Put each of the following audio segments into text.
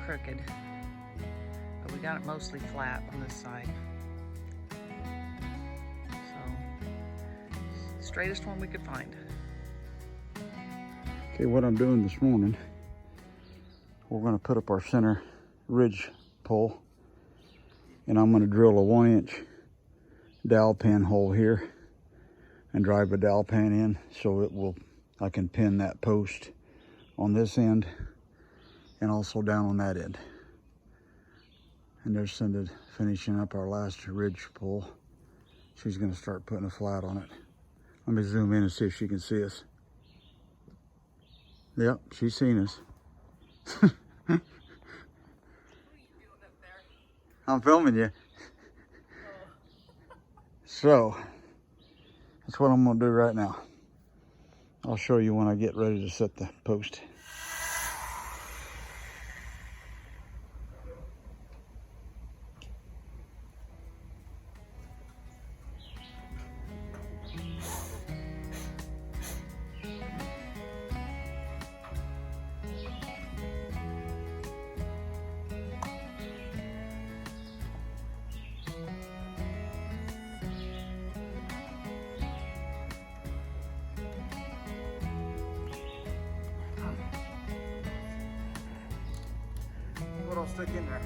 crooked, but we got it mostly flat on this side. So, straightest one we could find. Okay, what I'm doing this morning, we're going to put up our center ridge pole, and I'm going to drill a 1-inch dowel pin hole here and drive a dowel pin in so I can pin that post on this end and also down on that end. And there's Cinda finishing up our last ridge pole. She's going to start putting a flat on it. Let me zoom in and see if she can see us. Yep, she's seen us. What are you doing up there? I'm filming you. So, that's what I'm going to do right now. I'll show you when I get ready to set the post. What I'll stick in there?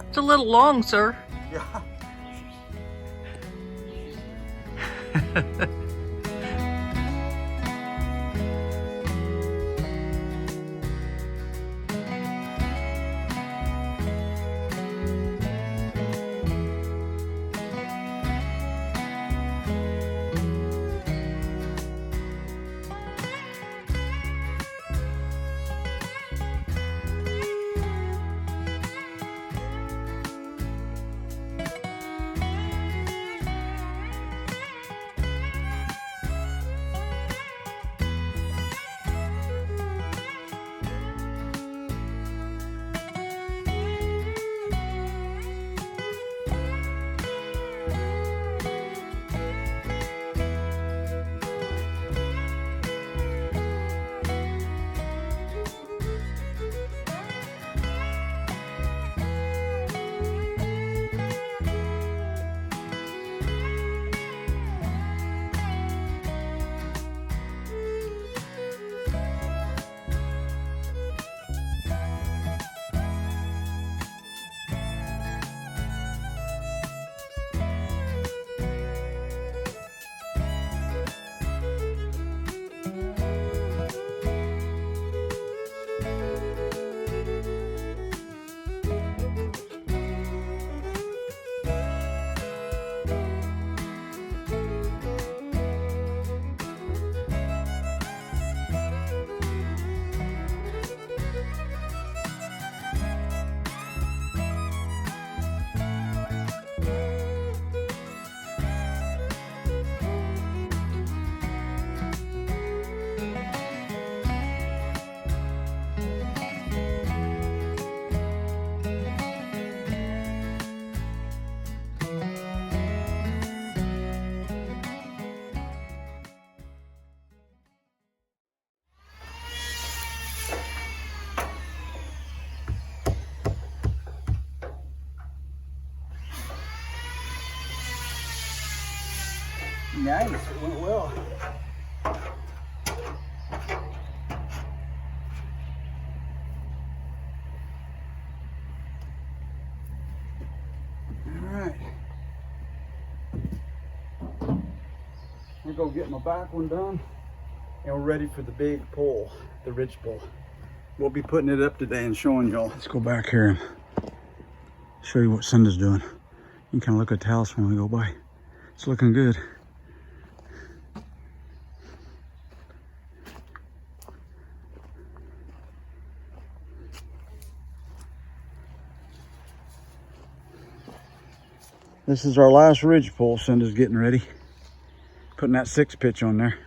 It's a little long, sir. Yeah. Nice, it went well. Alright. We're going to get my back one done, and we're ready for the big pole, the ridge pole. We'll be putting it up today and showing y'all. Let's go back here and show you what Cinda's doing. You can kind of look at the house when we go by. It's looking good. This is our last ridge pole. Cinda's getting ready. Putting that 6-pitch on there.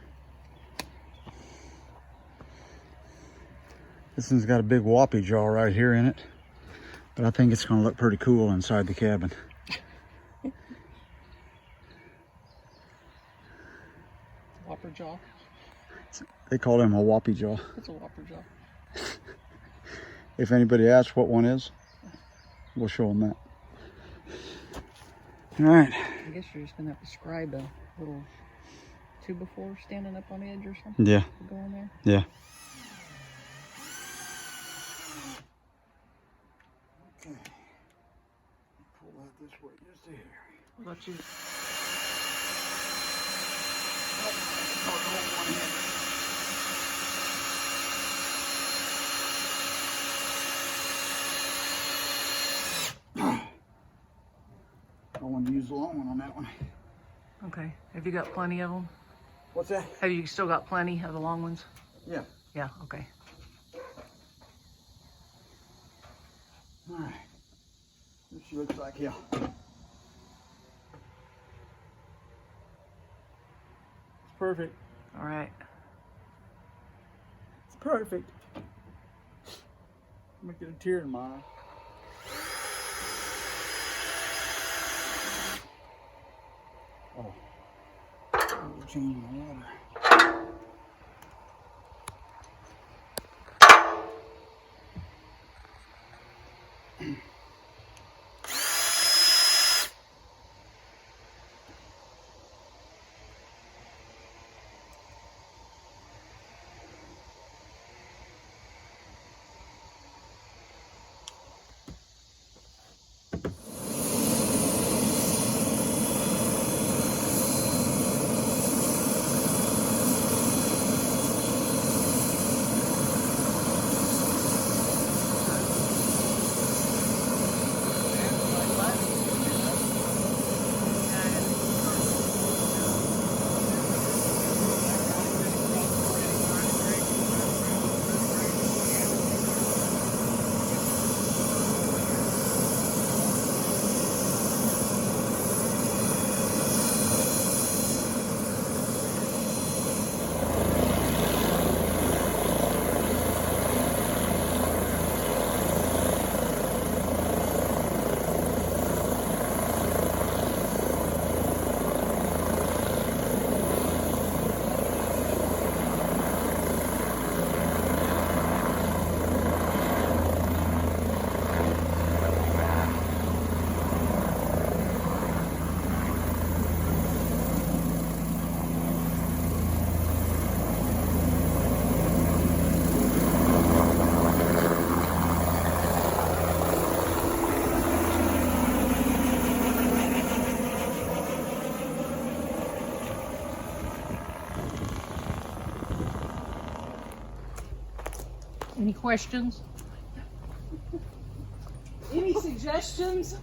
This one's got a big whoppy jaw right here in it. But I think it's going to look pretty cool inside the cabin. Whopper jaw. They call him a whoppy jaw. It's a whopper jaw. If anybody asks what one is, we'll show them that. All right. I guess you're just gonna have to scribe a little 2x4 standing up on edge or something. Yeah. To go in there. Yeah. Okay. Pull that this way just here. What about you? I want to use the long one on that one. Okay. Have you got plenty of them? What's that? Have you still got plenty of the long ones? Yeah. Yeah. Okay. All right. This looks like hell. It's perfect. All right. It's perfect. I'm gonna get a tear in my eye. Oh, I'm changing the water. Any questions? Any suggestions?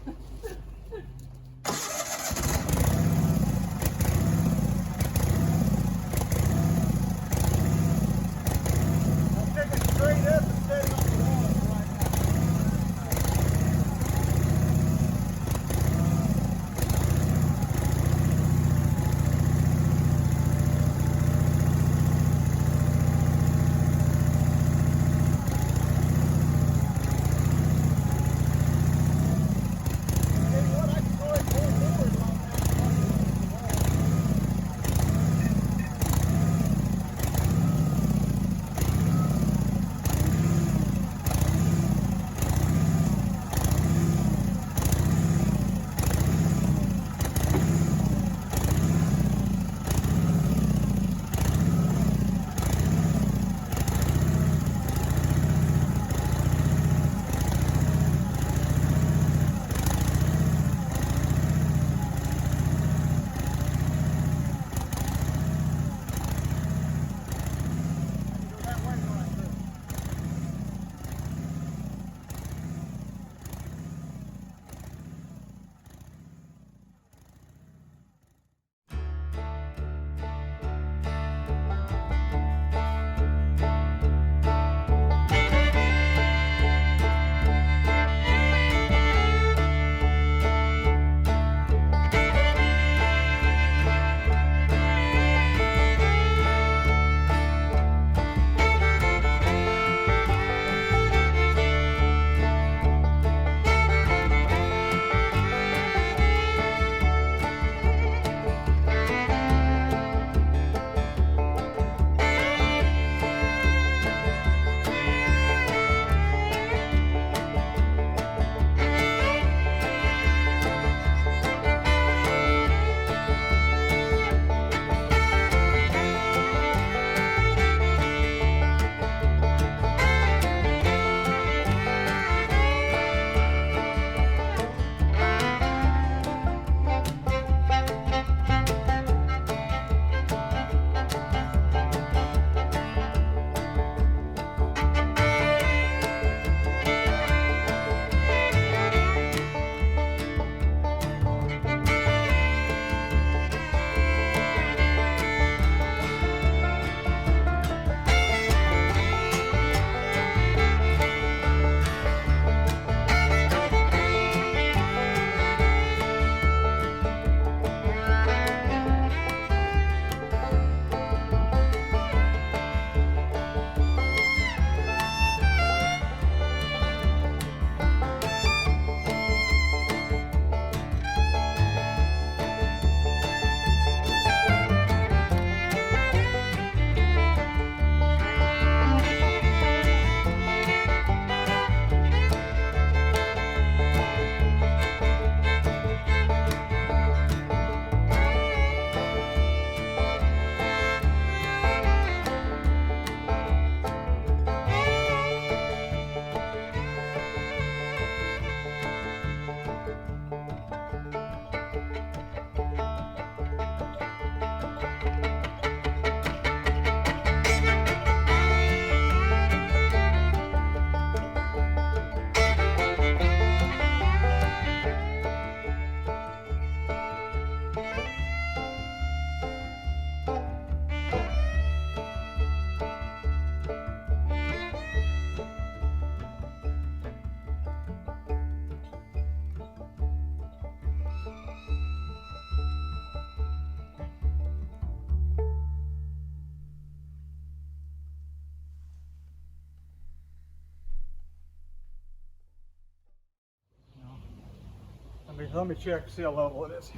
Let me check, see how level it is.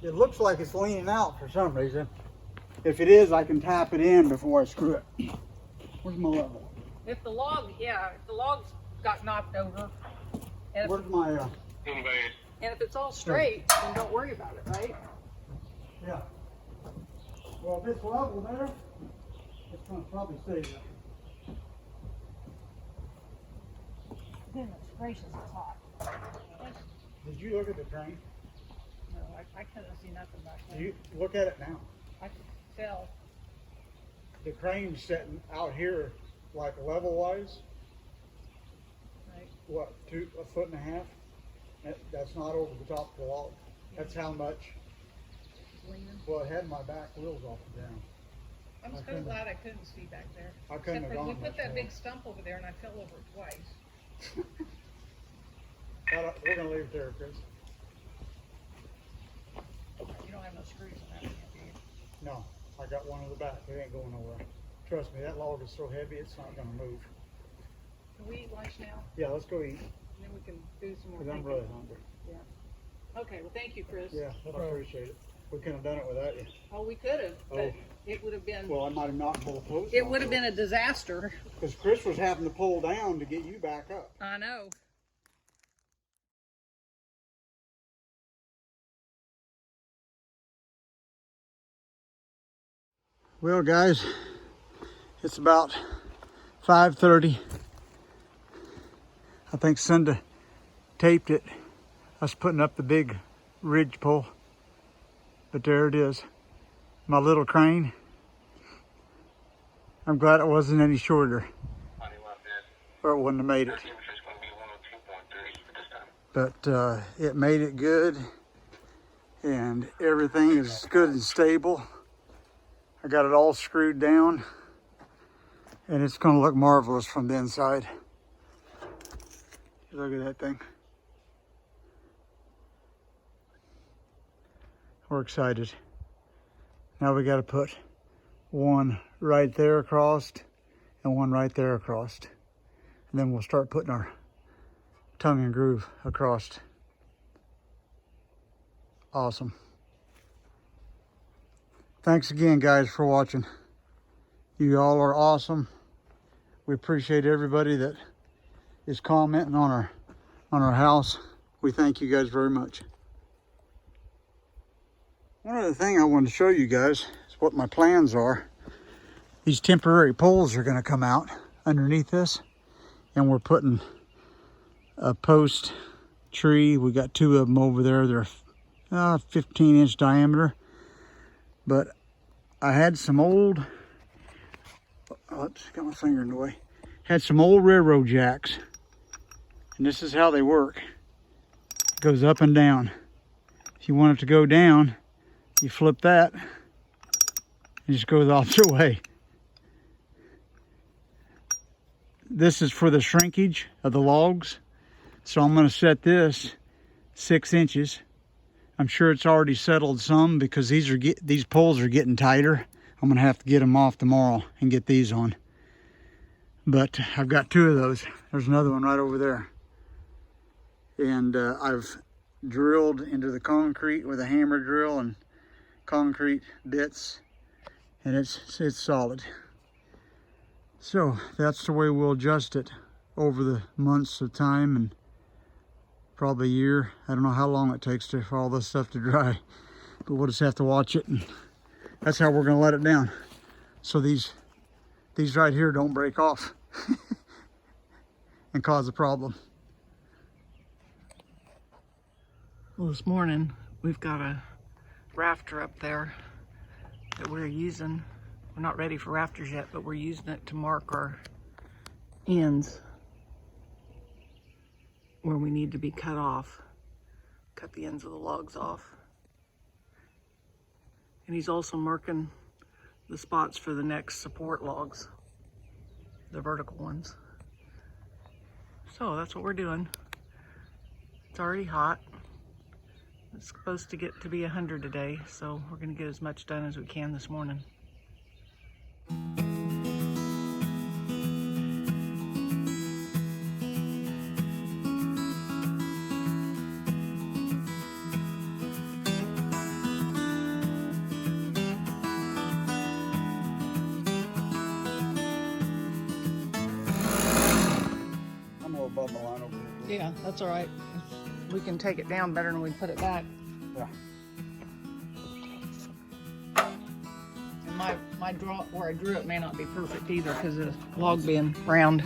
It looks like it's leaning out for some reason. If it is, I can tap it in before I screw it. Where's my level? If the log, if the log's got knocked over, and Where's my, and if it's all straight, then don't worry about it, right? yeah. Well, if it's level there, it's going to probably stay there. Goodness gracious, it's hot. Did you look at the drain? No, I couldn't see nothing back there. You look at it now. I could tell. The crane's sitting out here, like level wise. Right. What, a foot and a half? That's not over the top of the log. That's how much. Leaning. Well, it had my back wheels off the ground. I'm so glad I couldn't see back there. I couldn't have Except for gone we put much that more. big stump over there and I fell over it twice. We're gonna leave it there, Chris. You don't have no screws in that, do you? No, I got one in the back. It ain't going nowhere. Trust me, that log is so heavy, it's not gonna move. Can we eat lunch now? Yeah, let's go eat, And then we can do some more because I'm thinking. really hungry. Yeah. Okay, well thank you, Chris. Yeah, I appreciate it. We couldn't have done it without you. Oh, we could have, but Oh. it would have been, Well, I might have knocked both posts. it would have been a disaster. Because Chris was having to pull down to get you back up. I know. Well, guys, it's about 5:30. I think Cinda taped it, us putting up the big ridge pole. But there it is, my little crane. I'm glad it wasn't any shorter, or it wouldn't have made it. But it made it good, and everything is good and stable. I got it all screwed down, and it's going to look marvelous from the inside. Look at that thing. We're excited. Now we got to put one right there across and one right there across. And then we'll start putting our tongue and groove across. Awesome. Thanks again, guys, for watching. You all are awesome. We appreciate everybody that is commenting on our house. We thank you guys very much. One other thing I wanted to show you guys is what my plans are. These temporary poles are going to come out underneath this, and we're putting a post tree. We got two of them over there. They're 15-inch diameter. But I had some old, oops, got my finger in the way. Had some old railroad jacks. And this is how they work. It goes up and down. If you want it to go down, you flip that. It just goes the opposite way. This is for the shrinkage of the logs. So I'm going to set this 6 inches. I'm sure it's already settled some because these poles are getting tighter. I'm going to have to get them off tomorrow and get these on. But I've got two of those. There's another one right over there. And I've drilled into the concrete with a hammer drill and concrete bits, and it's solid. So that's the way we'll adjust it over the months of time, and probably a year. I don't know how long it takes for all this stuff to dry, but we'll just have to watch it, and that's how we're going to let it down. So these right here don't break off and cause a problem. Well, this morning we've got a rafter up there that we're using. We're not ready for rafters yet, but we're using it to mark our ends where we need to be cut off. Cut the ends of the logs off. And he's also marking the spots for the next support logs, the vertical ones. So that's what we're doing. It's already hot. It's supposed to get to be 100 today, so we're going to get as much done as we can this morning. Yeah, that's all right. We can take it down better than we put it back. Yeah. My draw where I drew it may not be perfect either because of the log being round.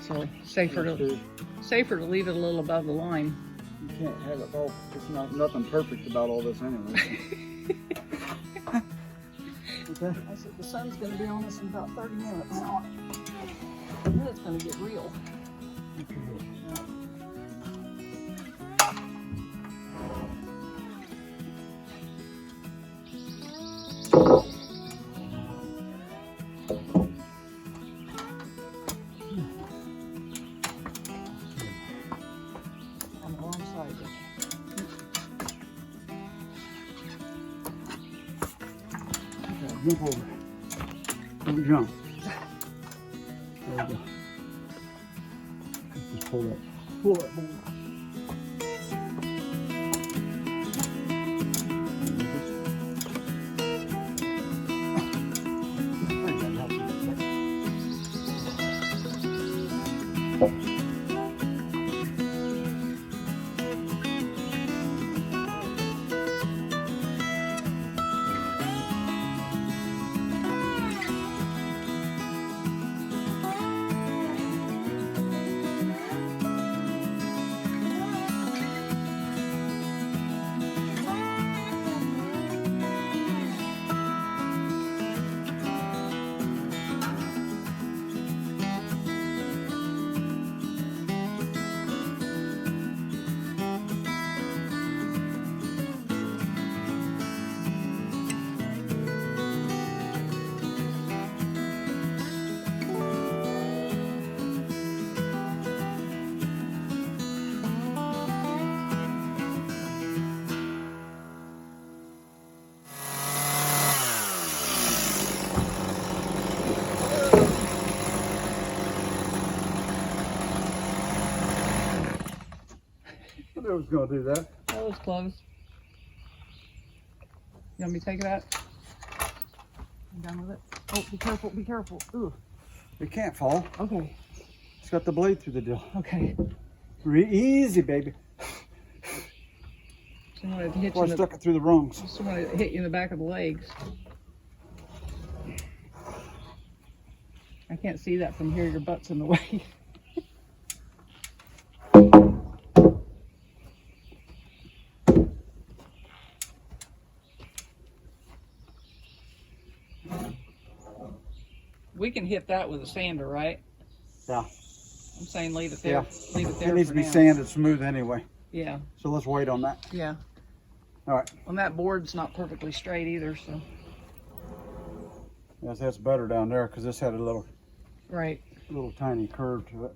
So safer to leave it a little above the line. You can't have it all. It's nothing perfect about all this anyway. Okay. I said the sun's going to be on us in about 30 minutes now. And then it's going to get real. On the wrong side. Jump over. Don't jump. There we go. Just pull that board. I was going to do that. That was close. You want me to take it out? I'm done with it. Oh, be careful, be careful. Ooh. It can't fall. Okay. It's got the blade through the deal. Okay. Easy, baby. Somebody hit Well, I stuck it through the rungs. Somebody hit you in the back of the legs. I can't see that from here. Your butt's in the way. We can hit that with a sander, right? Yeah. I'm saying leave it there. Yeah. Leave it there. It needs to be sanded smooth anyway. Yeah. So let's wait on that. Yeah. All right. On that board's not perfectly straight either, so. Yes, that's better down there because this had a little tiny curve to it.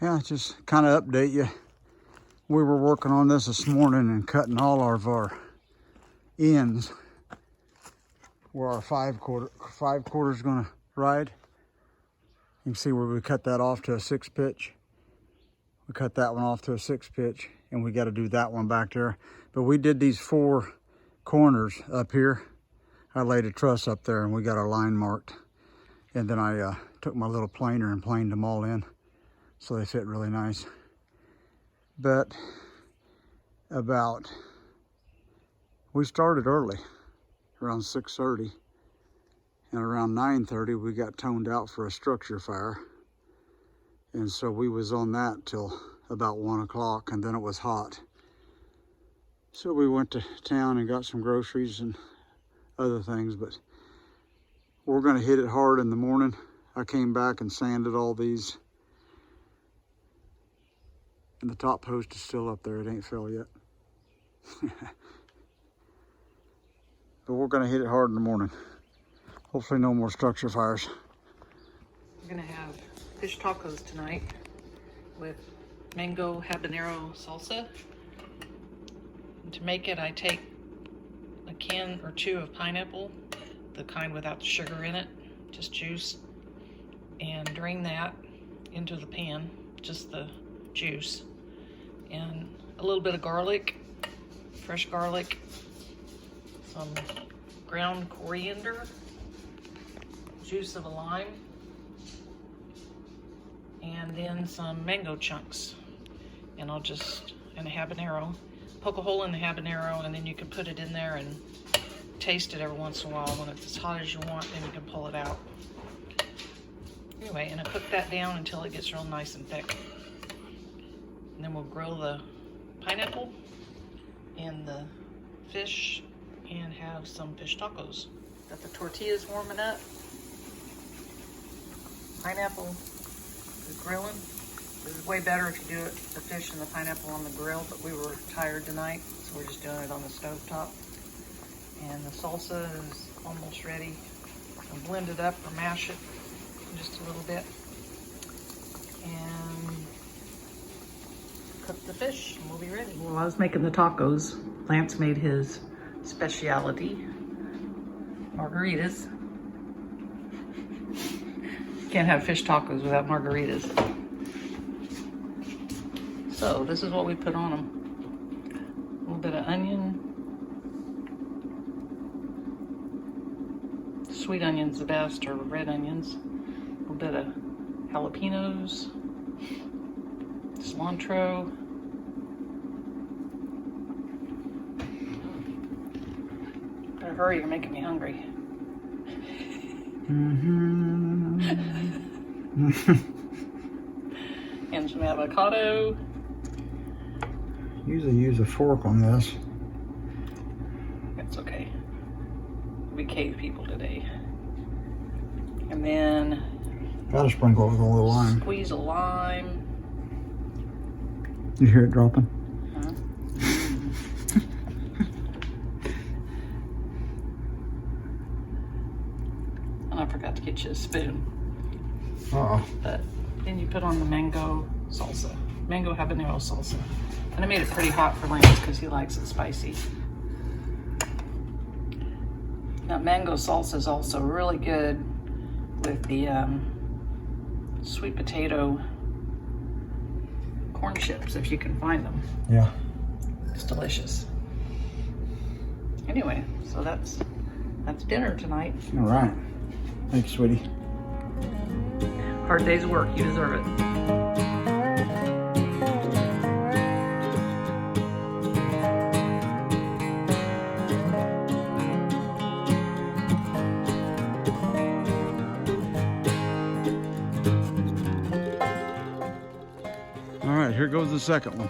Yeah, just kind of update you. We were working on this morning and cutting all of our ends where our five quarter is going to ride. You can see where we cut that off to a 6 pitch. We cut that one off to a 6 pitch, and we got to do that one back there. But we did these 4 corners up here. I laid a truss up there and we got our line marked. And then I took my little planer and planed them all in, so they fit really nice. But we started early, around 6:30, and around 9:30 we got toned out for a structure fire. And so we was on that till about 1 o'clock, and then it was hot. So we went to town and got some groceries and other things, but we're gonna hit it hard in the morning. I came back and sanded all these. And the top post is still up there, it ain't fell yet. But we're gonna hit it hard in the morning. Hopefully no more structure fires. We're gonna have fish tacos tonight with mango habanero salsa. And to make it, I take a can or two of pineapple, the kind without the sugar in it, just juice, and drain that into the pan, just the juice, and a little bit of garlic, fresh garlic, some ground coriander, juice of a lime, and then some mango chunks. And and a habanero. Poke a hole in the habanero, and then you can put it in there and taste it every once in a while. When it's as hot as you want, then you can pull it out. Anyway, and I cook that down until it gets real nice and thick. And then we'll grill the pineapple and the fish and have some fish tacos. Got the tortillas warming up. Pineapple is grilling. It's way better if you do it, the fish and the pineapple on the grill, but we were tired tonight, so we're just doing it on the stove top. And the salsa is almost ready. I'll blend it up or mash it just a little bit. And cook the fish and we'll be ready. While I was making the tacos, Lance made his specialty, margaritas. Can't have fish tacos without margaritas. So this is what we put on them. A little bit of onion. Sweet onions the best, or red onions. A little bit of jalapenos. Cilantro. Better hurry, you're making me hungry. And some avocado. Usually use a fork on this. That's okay. We cave people today. And then Gotta sprinkle it with a little lime. Squeeze a lime. You hear it dropping? And I forgot to get you a spoon. Uh-oh. But then you put on the mango salsa. Mango habanero salsa. And I made it pretty hot for Lance because he likes it spicy. Now mango salsa is also really good with the sweet potato corn chips, if you can find them. Yeah. It's delicious. Anyway, so that's dinner tonight. All right. Thanks, sweetie. Hard day's work, you deserve it. All right, here goes the second one.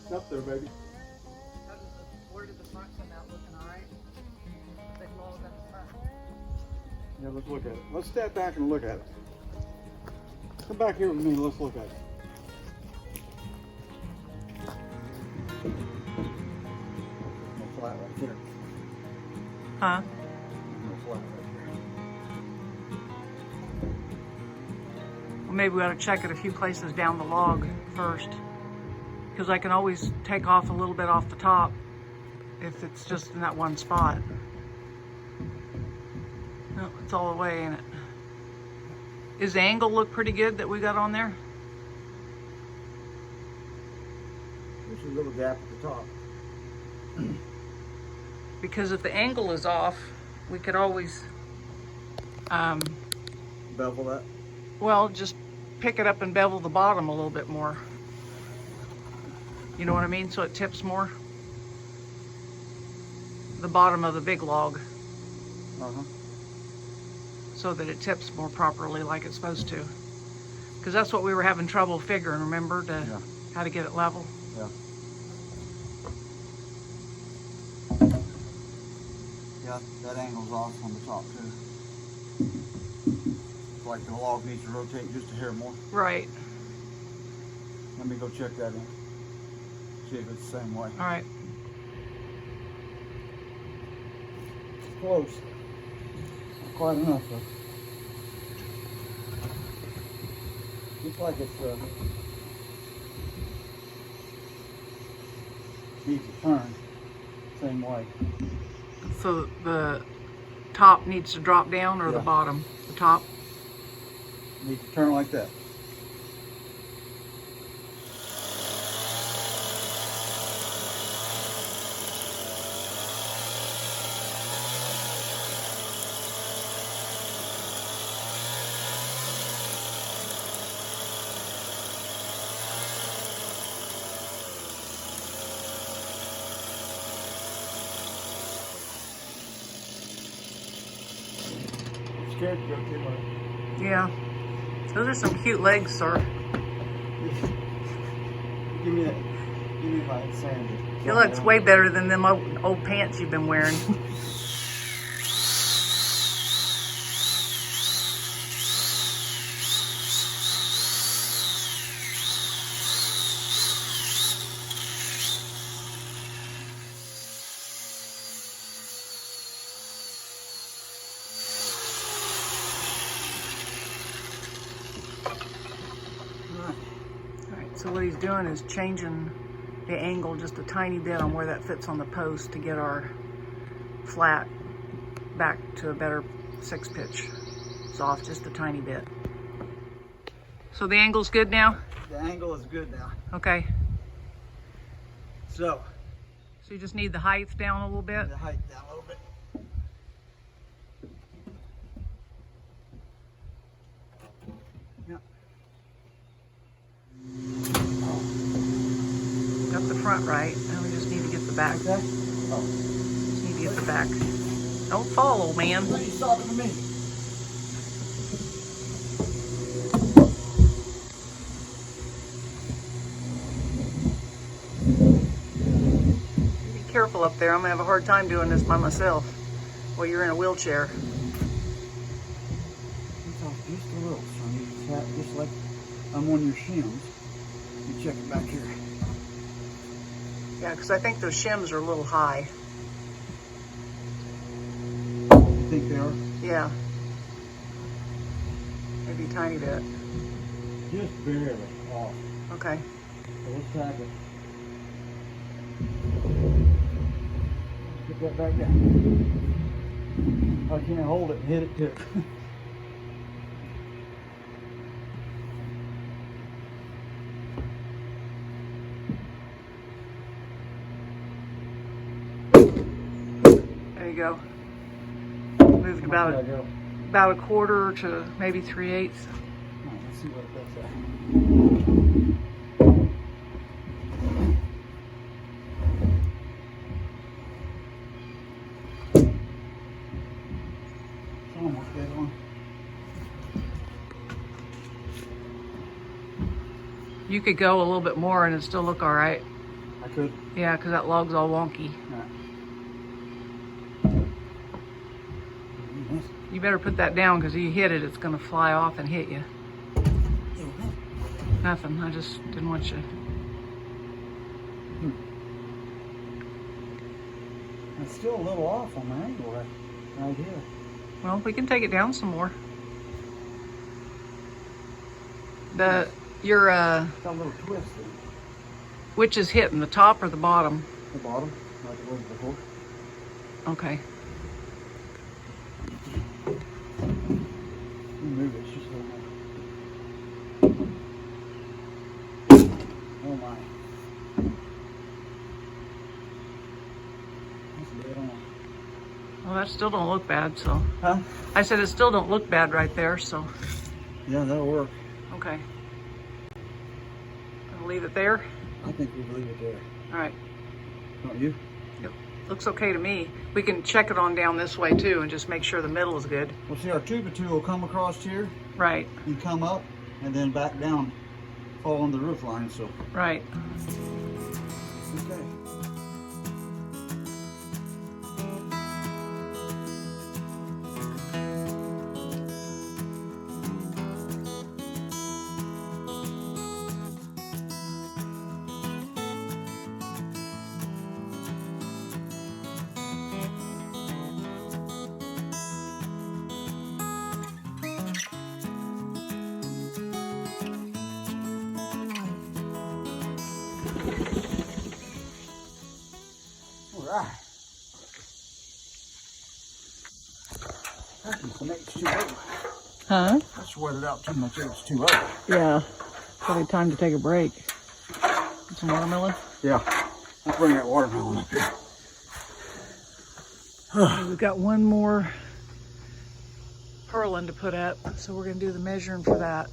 It's up there, baby. Where did the front come out looking all right? Big log in the front. Yeah, let's look at it. Let's step back and look at it. Come back here with me, let's look at it. No flat right there. Huh? No flat right Well, maybe we ought to check it a few places down the log first. Because I can always take off a little bit off the top if it's just in that one spot. No, it's all the way, ain't it? Does the angle look pretty good that we got on there? there. There's a little gap at the top. Because if the angle is off, we could always, Bevel that. well, just pick it up and bevel the bottom a little bit more. You know what I mean? So it tips more. The bottom of the big log. Uh-huh. So that it tips more properly like it's supposed to. Because that's what we were having trouble figuring, remember? Yeah. How to get it level. Yeah. Yeah, that angle's off on the top too. It's like the log needs to rotate just a hair more. Right. Let me go check that in. See if it's the same way. All right. Close. Not quite enough though. Looks like it's needs to turn same way. So the top needs to drop down, or the Yeah. bottom? The top? Needs to turn like that. Scared to go too much. Yeah. Those are some cute legs, sir. Give me that. Give me my sandy. It looks way better than them old pants you've been wearing. Alright, so what he's doing is changing the angle just a tiny bit on where that fits on the post to get our flat back to a better 6 pitch. It's off just a tiny bit. So the angle's good now? The angle is good now. Okay. So So you just need the height down a little bit? the height down a little bit. Yeah. Got the front right. Now we just need to get the back. Okay. Oh. Just need to get the back. Don't fall, old man. What are you talking to me? Be careful up there. I'm gonna have a hard time doing this by myself while you're in a wheelchair. It's off just a little, so you tap just like I'm on your shims. You check it back here. Yeah, because I think those shims are a little high. You think they are? Yeah. Maybe a tiny bit. Just barely off. Okay. So let's tap it. Get that back down. I can't hold it and hit it too. There you go. Moved about a quarter to maybe 3/8. Let's see what that's at. It's almost dead on. You could go a little bit more and it'd still look all right. I could? Yeah, because that log's all wonky. Alright. You better put that down because you hit it, it's going to fly off and hit you. Nothing. I just didn't want you. It's still a little off on the angle right here. Well, we can take it down some more. Your Got a little twist there. which is hitting, the top or the bottom? The bottom, like it was before. Okay. Move it, it's just a little more. Oh my. That's dead on. Well, that still don't look bad, so. Huh? I said it still don't look bad right there, so. Yeah, that'll work. Okay. I'll leave it there. I think we'll leave it there. All right. Don't you? Yep. Looks okay to me. We can check it on down this way too and just make sure the middle is good. Well, see, our tuba tool will come across here Right. and come up and then back down, fall on the roof line, so. Right. Okay. Alright. That's just the H2O. Huh? I sweated out too much H2O. Yeah. Probably time to take a break. Some watermelon? Yeah. Let's bring that watermelon up here. We've got one more purlin to put up, so we're going to do the measuring for that.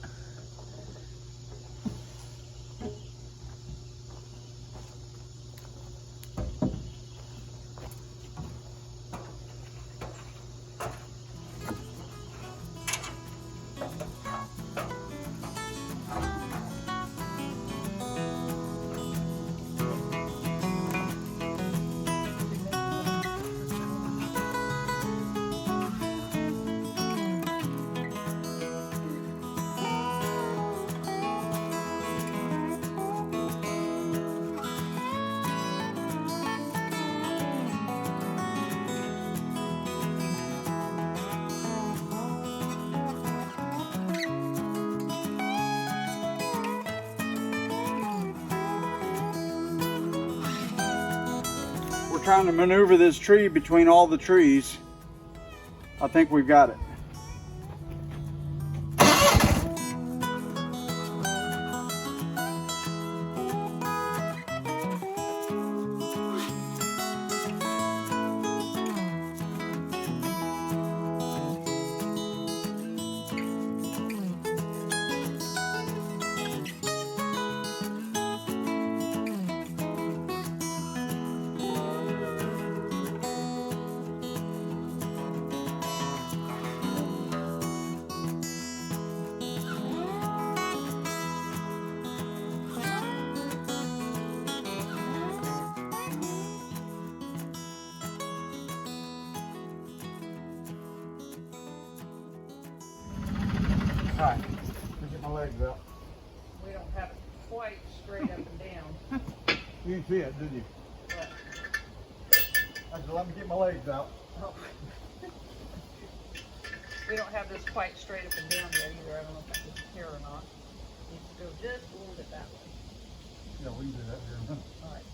We're trying to maneuver this tree between all the trees. I think we've got it. All right, let me get my legs out. We don't have it quite straight up and down. You didn't see it, did you? I said, let me get my legs out. Oh. We don't have this quite straight up and down yet either. I don't know if that's here or not. Needs to go just a little bit that way. Yeah, we can do that here in a minute. All right.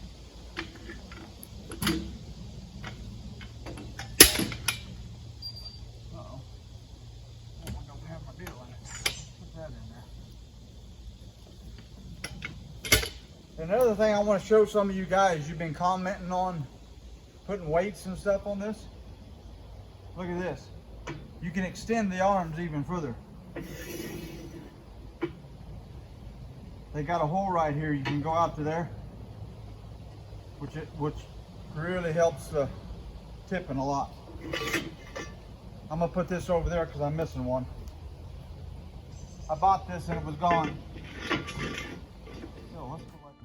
Uh-oh. Oh, I don't have my deal in it. Put that in there. Another thing I want to show some of you guys, you've been commenting on putting weights and stuff on this. Look at this. You can extend the arms even further. They got a hole right here. You can go out to there, which really helps the tipping a lot. I'm gonna put this over there because I'm missing one. I bought this and it was gone. So let's go like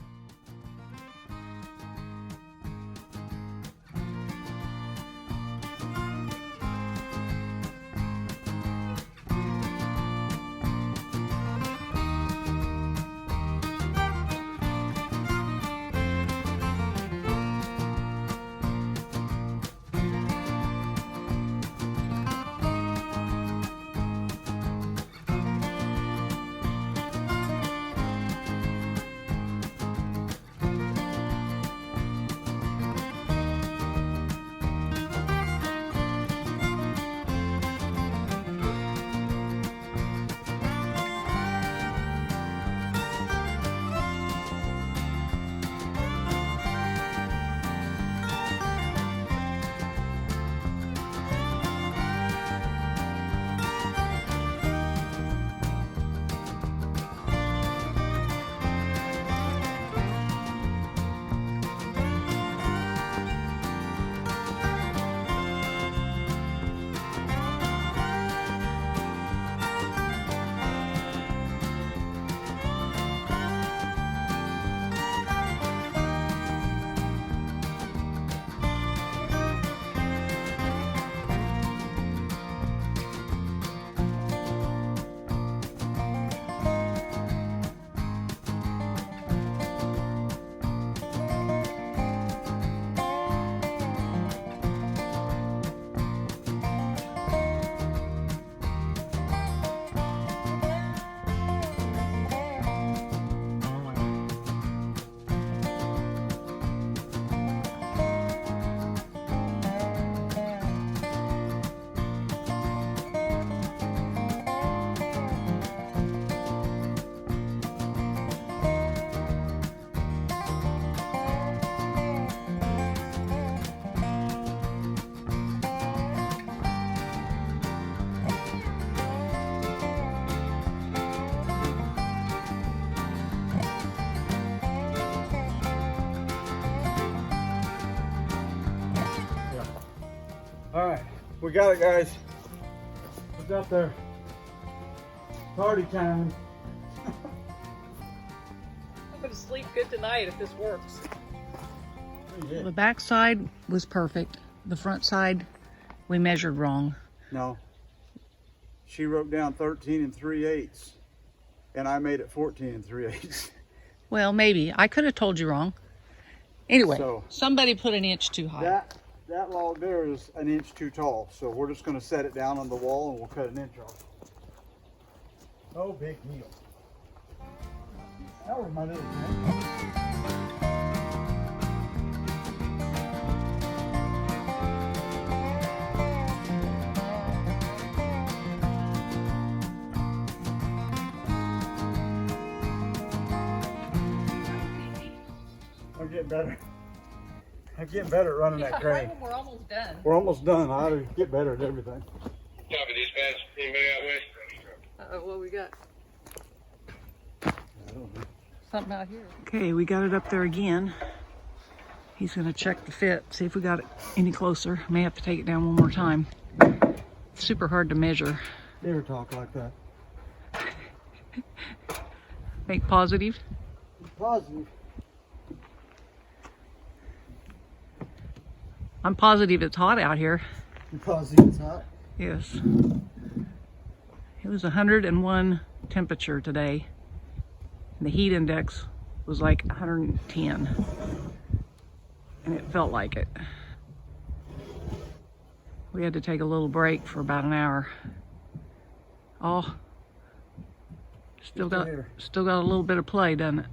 All right, we got it, guys. We got there. Party time. I'm gonna sleep good tonight if this works. Well, the back side was perfect. The front side, we measured wrong. No. She wrote down 13 3/8, and I made it 14 3/8. Well, maybe. I could have told you wrong. Anyway, So, somebody put an inch too high. That log there is an inch too tall, so we're just going to set it down on the wall and we'll cut an inch off. No big deal. That was my little thing. I'm getting better. I'm getting better at running that crane. We're almost done. We're almost done. I ought to get better at everything. Copy dispatch. Anybody out west? What we got? I don't know. Something out here. Okay, we got it up there again. He's gonna check the fit, see if we got it any closer. May have to take it down one more time. It's super hard to measure. Never talk like that. Think positive. Positive. I'm positive it's hot out here. Positive it's hot. Yes. It was 101 temperature today. And the heat index was like 110. And it felt like it. We had to take a little break for about an hour. Oh, still got a little bit of play, doesn't it?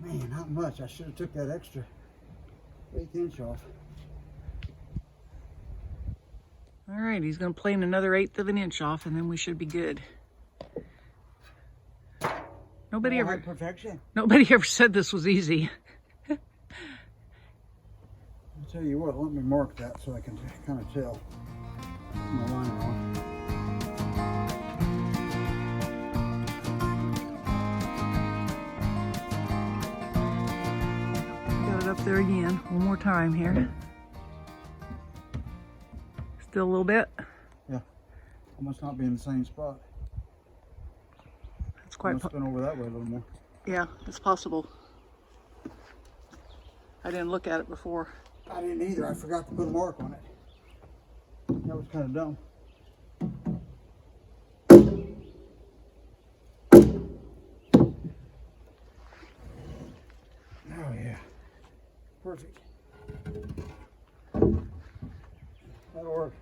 Man, not much. I should have took that extra 1/8 inch off. All right, he's gonna plane another 1/8 of an inch off, and then we should be good. Nobody ever said this was easy. I'll tell you what, let me mark that so I can kind of tell my line off. Got it up there again, one more time here. Still a little bit. Yeah, I must not be in the same spot. It's quite. Must have been over that way a little more. Yeah, it's possible. I didn't look at it before. I didn't either. I forgot to put a mark on it. That was kind of dumb. Oh yeah, perfect. That'll work.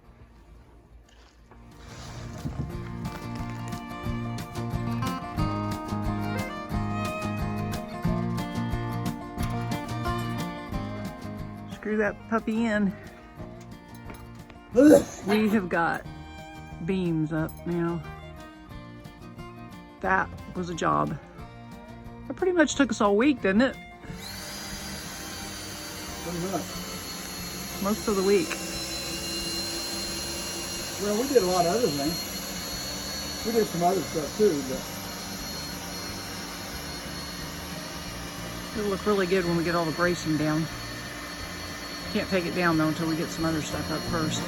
Screw that puppy in. We have got beams up now. That was a job. It pretty much took us all week, didn't it? Pretty much. Most of the week. Well, we did a lot of other things. We did some other stuff too, but It'll look really good when we get all the bracing down. Can't take it down though until we get some other stuff up first.